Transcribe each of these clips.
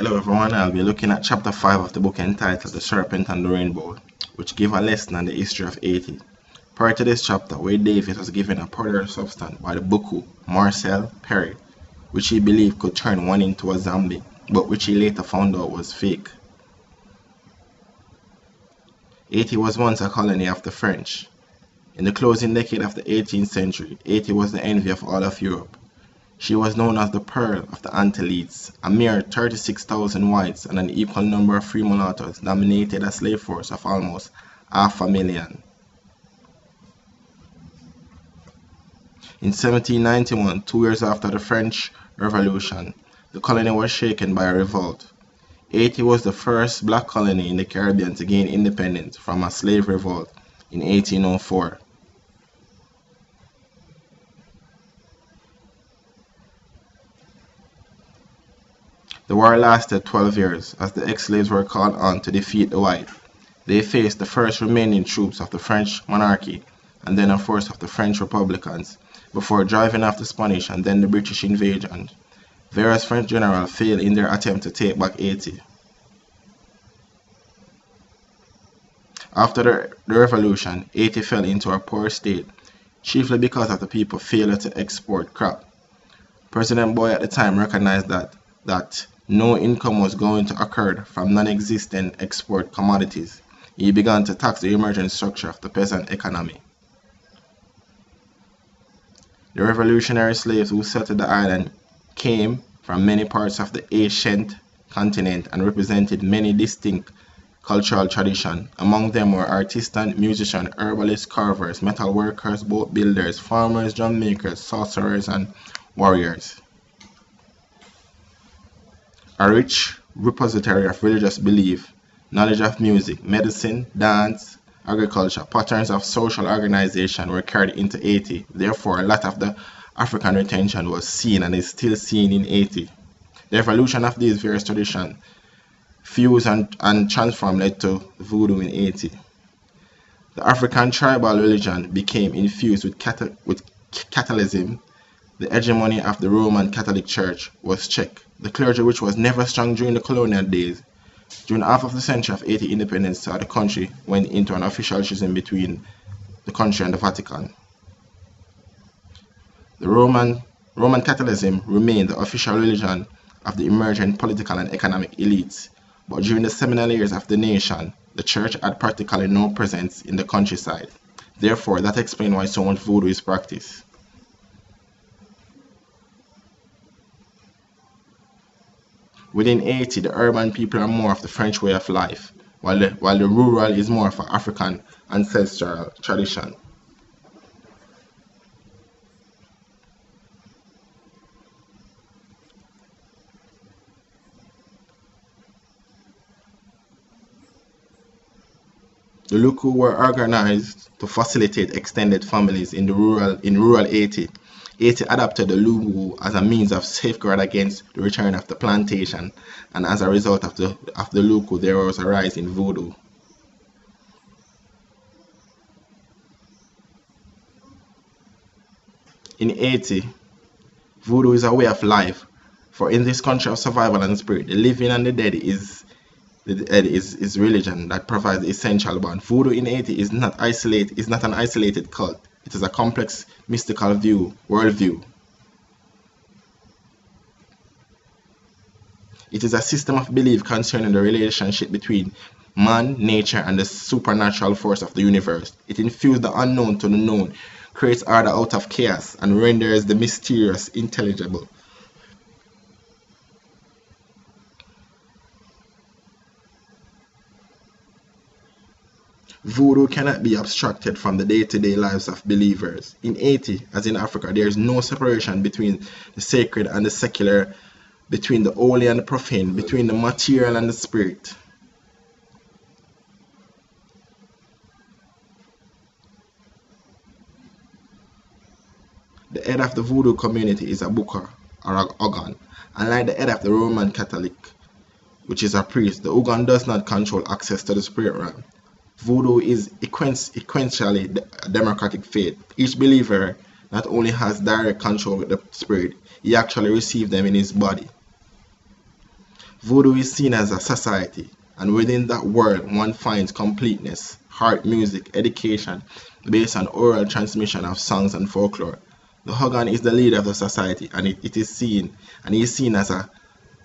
Hello everyone, I'll be looking at chapter 5 of the book entitled The Serpent and the Rainbow, which give a lesson on the history of Haiti. Prior to this chapter, Wade Davis was given a powder substance by the Buku, Marcel Perry, which he believed could turn one into a zombie, but which he later found out was fake. Haiti was once a colony of the French. In the closing decade of the 18th century, Haiti was the envy of all of Europe. She was known as the Pearl of the Antilles. A mere 36,000 whites and an equal number of free mulattoes dominated a slave force of almost 500,000. In 1791, 2 years after the French Revolution, the colony was shaken by a revolt. Haiti was the first black colony in the Caribbean to gain independence from a slave revolt in 1804. The war lasted 12 years, as the ex-slaves were called on to defeat the white. They faced the first remaining troops of the French monarchy and then a force of the French Republicans, before driving off the Spanish and then the British invasion. Various French generals failed in their attempt to take back Haiti. After the revolution, Haiti fell into a poor state, chiefly because of the people's failure to export crop. President Boy at the time recognized that no income was going to occur from non-existent export commodities. He began to tax the emergent structure of the peasant economy. The revolutionary slaves who settled the island came from many parts of the ancient continent and represented many distinct cultural traditions. Among them were artisans, musicians, herbalists, carvers, metal workers, boat builders, farmers, drum makers, sorcerers, and warriors. A rich repository of religious belief, knowledge of music, medicine, dance, agriculture, patterns of social organization were carried into Haiti. Therefore, a lot of the African retention was seen and is still seen in Haiti. The evolution of these various traditions fused and transformed led to voodoo in Haiti. The African tribal religion became infused with Catholicism. The hegemony of the Roman Catholic Church was checked. The clergy, which was never strong during the colonial days, during half of the century of Haiti independence, the country went into an official schism between the country and the Vatican. The Roman Catholicism remained the official religion of the emergent political and economic elites, but during the seminal years of the nation, the church had practically no presence in the countryside. Therefore, that explains why so much voodoo is practiced. Within Haiti, the urban people are more of the French way of life, while the rural is more of an African ancestral tradition. The Luku were organized to facilitate extended families in rural Haiti. Haiti adopted the Lugu as a means of safeguard against the return of the plantation, and as a result of the Luku, there was a rise in voodoo. In Haiti, voodoo is a way of life, for in this country of survival and spirit, the living and the dead is religion that provides the essential bond. Voodoo in Haiti is not an isolated cult. It is a complex mystical worldview. It is a system of belief concerning the relationship between man, nature, and the supernatural force of the universe. It infuses the unknown to the known, creates order out of chaos, and renders the mysterious intelligible. Voodoo cannot be abstracted from the day-to-day lives of believers. In Haiti, as in Africa, there is no separation between the sacred and the secular, between the holy and the profane, between the material and the spirit. The head of the voodoo community is a booker or an Ogun. Unlike the head of the Roman Catholic, which is a priest, the Ogun does not control access to the spirit realm. Voodoo is essentially a democratic faith. Each believer not only has direct control with the spirit, he actually receives them in his body. Voodoo is seen as a society, and within that world one finds completeness, art, music, education, based on oral transmission of songs and folklore. The Hogan is the leader of the society, and it is seen, and he is seen as a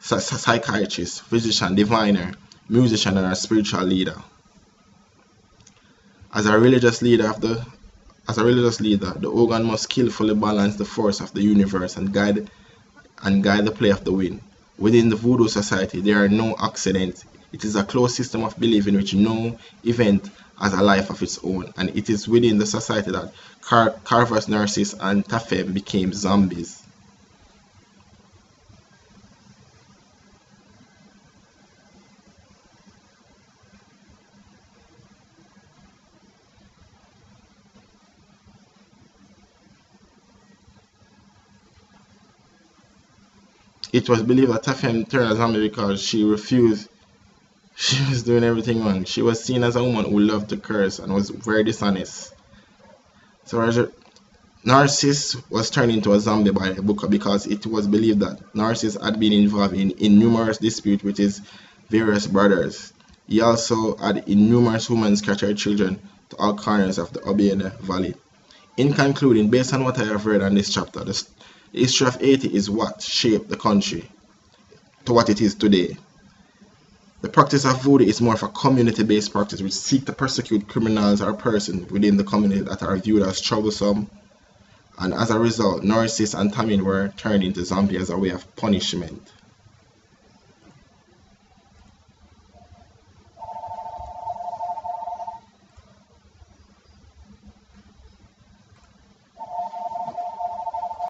psychiatrist, physician, diviner, musician, and a spiritual leader. As a religious leader, the Hogan must skillfully balance the force of the universe and guide the play of the wind. Within the Voodoo society, there are no accidents. It is a closed system of belief in which no event has a life of its own, and it is within the society that Carver's Narcissus and Tafem became zombies. It was believed that Tafem turned a zombie because she refused. She was doing everything wrong. She was seen as a woman who loved to curse and was very dishonest. So Narcissus was turned into a zombie by Booker because it was believed that Narcissus had been involved in numerous disputes with his various brothers. He also had in numerous women scattered children to all corners of the Obiene Valley. In concluding, based on what I have read on this chapter, the history of Haiti is what shaped the country to what it is today. The practice of voodoo is more of a community-based practice which seeks to persecute criminals or persons within the community that are viewed as troublesome, and as a result, Narcissus and Tamil were turned into zombies as a way of punishment.